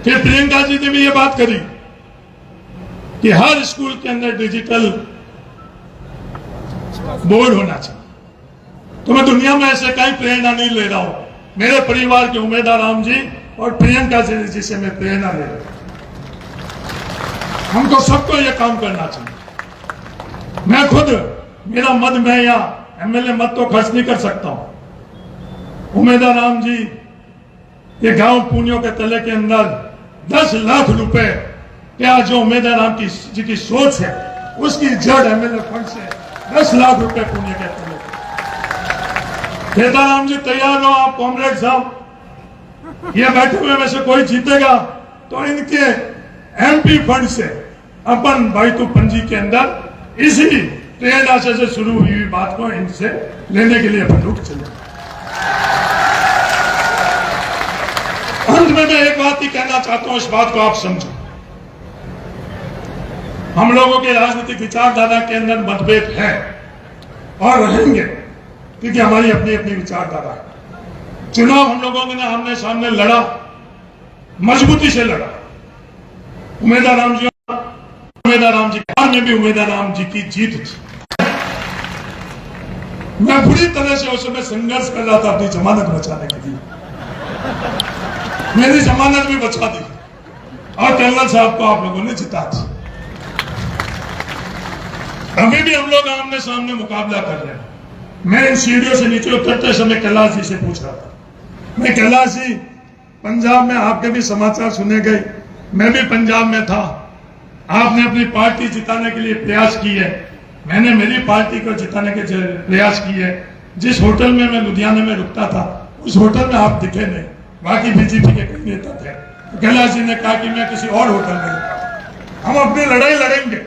फिर प्रियंका जी ने भी ये बात करी कि हर स्कूल के अंदर डिजिटल बोर्ड होना चाहिए। तो मैं दुनिया में ऐसे कहीं प्रेरणा नहीं ले रहा हूं, मेरे परिवार के उमेदा राम जी और प्रियंका जी से मैं प्रेरणा ले रहा हूं। हमको सबको ये काम करना चाहिए। मैं खुद, मेरा मत मैं या एमएलए मत तो खर्च नहीं कर सकता हूं। उमेदा राम जी ये गांव पुनियों के तले के अंदर 10 लाख रुपए क्या जो उमेदा राम जी की सोच है उसकी जड़ एमएलए फंड से 10 लाख रुपए पुण्य के तले। केदाराम जी तैयार हो आप कॉमरेड साहब, ये बैठे हुए में से कोई जीतेगा तो इनके एमपी फंड से अपन भाईतू पंजी के अंदर इसी प्रेरणा से शुरू हुई बात को इनसे लेने के लिए अपन रुक चले। अंत में मैं एक बात ही कहना चाहता हूं, इस बात को आप समझो। हम लोगों के राजनीतिक विचारधारा के अंदर मतभेद है और रहेंगे, क्योंकि हमारी अपनी अपनी विचारधारा है। चुनाव हम लोगों ने आमने सामने लड़ा, मजबूती से लड़ा। उमेदा राम जी हार में भी उमेदा राम जी की जीत थी। मैं बुरी तरह से उस समय संघर्ष कर रहा था अपनी जमानत बचाने के लिए। मेरी जमानत भी बचा दी और कर्नल साहब को आप लोगों ने जिता दी। अभी भी हम लोग आमने सामने मुकाबला कर रहे हैं। मैं इन सीढ़ियों से नीचे उतरते समय कैलाश जी से पूछ रहा था, मैं कैलाश जी पंजाब में आपके भी समाचार सुने गए, मैं भी पंजाब में था, आपने अपनी पार्टी जिताने के लिए प्रयास किए, मैंने मेरी पार्टी को जिताने के प्रयास किए। जिस होटल में मैं लुधियाना में रुकता था उस होटल में आप दिखे नहीं, बाकी बीजेपी के कई नेता थे। तो कैलाश जी ने कहा कि मैं किसी और होटल में, हम अपनी लड़ाई लड़ेंगे,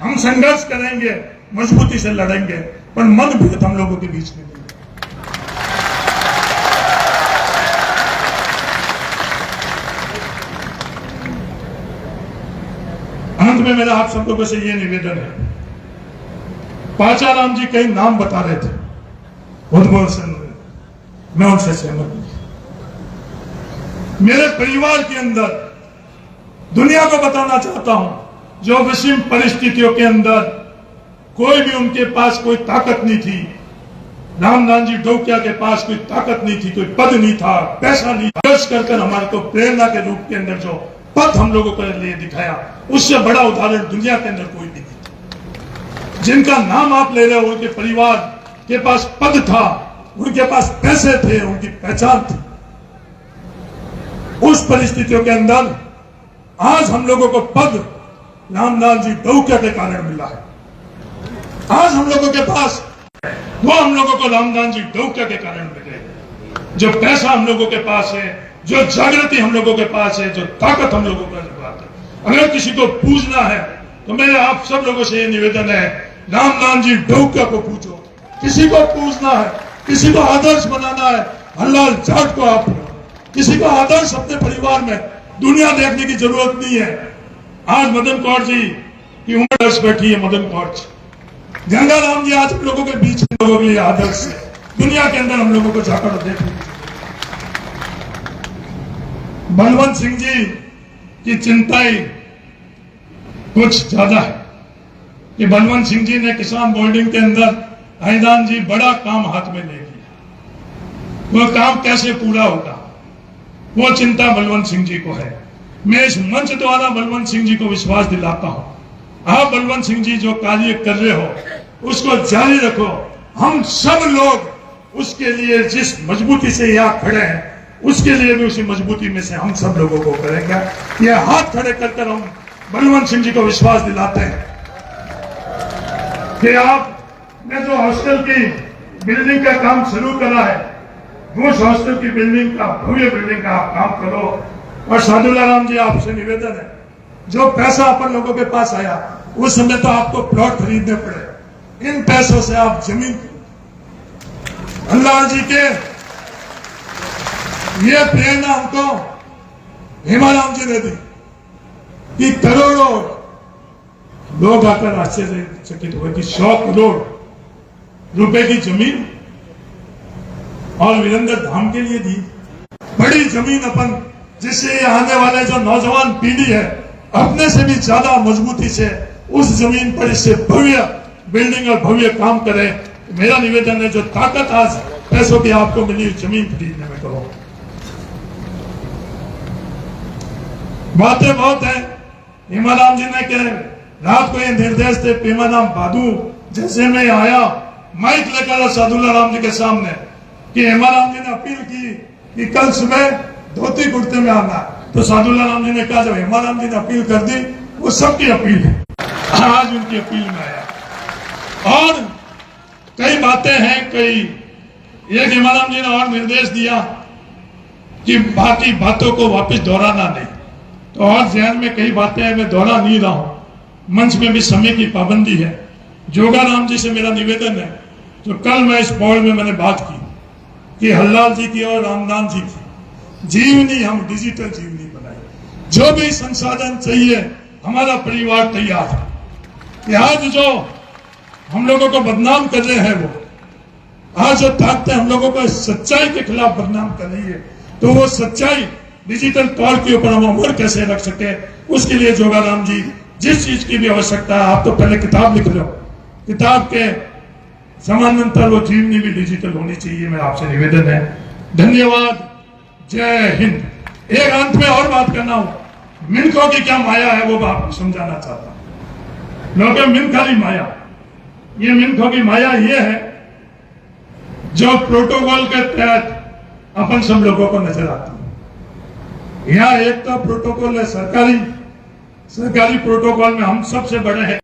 हम संघर्ष करेंगे, मजबूती से लड़ेंगे, पर मतभेद हम लोगों के बीच में नहीं। अंत में मेरा आप सब लोगों से ये निवेदन है, पाचाराम जी कई नाम बता रहे थे, बहुत से मैं उनसे सहमत नहीं। मेरे परिवार के अंदर दुनिया को बताना चाहता हूं, जो विषम परिस्थितियों के अंदर कोई भी उनके पास कोई ताकत नहीं थी, रामदान जी डोकिया के पास कोई ताकत नहीं थी, कोई पद नहीं था, पैसा नहीं था, कर हमारे को प्रेरणा के रूप के अंदर जो पद हम लोगों को लिए दिखाया, उससे बड़ा उदाहरण दुनिया के अंदर कोई नहीं था। जिनका नाम आप ले रहे हो, उनके परिवार के पास पद था, उनके पास पैसे थे, उनकी पहचान थी। उस परिस्थितियों के अंदर आज हम लोगों को पद रामलाल जी डोकिया के कारण मिला है। आज हम लोगों के पास वो हम लोगों को रामदान जी डोकिया के कारण मिले। जो पैसा हम लोगों के पास है, जो जागृति हम लोगों के पास है, जो ताकत हम लोगों के पास है, अगर किसी को पूजना है तो मेरे आप सब लोगों से ये निवेदन है, रामदान जी डोकिया को पूछो। किसी को पूछना है, किसी को आदर्श बनाना है, हरलाल जाट को आप, किसी को आदर्श अपने परिवार में दुनिया देखने की जरूरत नहीं है। आज मदन कौर जी की उम्र बैठी है, मदन कौर जी, गंगाराम जी आज हम लोगों के बीच में लोगों के लिए आदर्श है। दुनिया के अंदर हम लोगों को जाकर देखने, बलवंत सिंह जी की चिंता ही कुछ ज्यादा है कि बलवंत सिंह जी ने किसान बोर्डिंग के अंदर हैदान जी बड़ा काम हाथ में ले लिया, वो काम कैसे पूरा होगा वो चिंता बलवंत सिंह जी को है। मैं इस मंच द्वारा बलवंत सिंह जी को विश्वास दिलाता हूं, आप बलवंत सिंह जी जो कार्य कर रहे हो उसको जारी रखो। हम सब लोग उसके लिए जिस मजबूती से यहाँ खड़े हैं उसके लिए भी उसी मजबूती में से हम सब लोगों को करेंगे। ये हाथ खड़े कर हम बलवंत सिंह जी को विश्वास दिलाते हैं कि आपने जो हॉस्टल की बिल्डिंग का काम शुरू करा है, उस हॉस्टल की बिल्डिंग का, भव्य बिल्डिंग का आप काम करो। और साधुला राम जी आपसे निवेदन है, जो पैसा अपन लोगों के पास आया उस समय तो आपको प्लॉट खरीदने पड़े, इन पैसों से आप जमीन, अल्लाह जी के ये प्रेरणा हमको हेमाराम जी ने दी कि करोड़ों लोग आकर आश्चर्यचकित हुए कि 100 करोड़ रुपए की जमीन और वीरेंद्र धाम के लिए दी। बड़ी जमीन अपन जिससे आने वाले जो नौजवान पीढ़ी है अपने से भी ज्यादा मजबूती से उस जमीन पर इससे भव्य बिल्डिंग और भव्य काम करे। मेरा निवेदन है, जो ताकत आज पैसों की आपको मिली जमीन खरीदने में करो। बातें बहुत है। हेमाराम जी ने कहा, रात को ये निर्देश थे, पेमाराम बादू जैसे मैं आया माइक लेकर सादुल्ला राम जी के सामने कि हेमाराम जी ने अपील की कि कल सुबह धोती कुर्ते में आना, तो सादुल्ला राम जी ने कहा जब हेमाराम जी ने अपील कर दी, वो सबकी अपील है, आज उनकी अपील में आया। और कई बातें हैं, एक हेमाराम जी ने और निर्देश दिया कि बाकी बातों को वापस दोहराना नहीं, तो और ध्यान में कई बातें हैं, मैं दोहरा नहीं रहा हूं। मंच में भी समय की पाबंदी है। जोगाराम जी से मेरा निवेदन है, तो कल मैं इस बोर्ड में मैंने बात की कि हल्लाल जी की और रामदान जी की जीवनी हम डिजिटल जीवनी बनाए। जो भी संसाधन चाहिए हमारा परिवार तैयार है। कि आज जो हम लोगों को बदनाम कर रहे हैं, वो आज जो ताकतें हम लोगों को सच्चाई के खिलाफ बदनाम कर रही है, तो वो सच्चाई डिजिटल तौर के ऊपर हम अमर कैसे रख सके, उसके लिए जोगाराम जी जिस चीज की भी आवश्यकता है, आप तो पहले किताब लिख लो, किताब के समानांतर वो जीवनी भी डिजिटल होनी चाहिए। मेरा आपसे निवेदन है। धन्यवाद। जय हिंद। एक अंत में और बात करना हूं, मिनखों की क्या माया है वो आपको समझाना चाहता हूं। लोगों मिनखा की माया, ये मिनखों की माया ये है जो प्रोटोकॉल के तहत अपन सब लोगों को नजर आती है। यहाँ एक तो प्रोटोकॉल है सरकारी प्रोटोकॉल में हम सबसे बड़े हैं।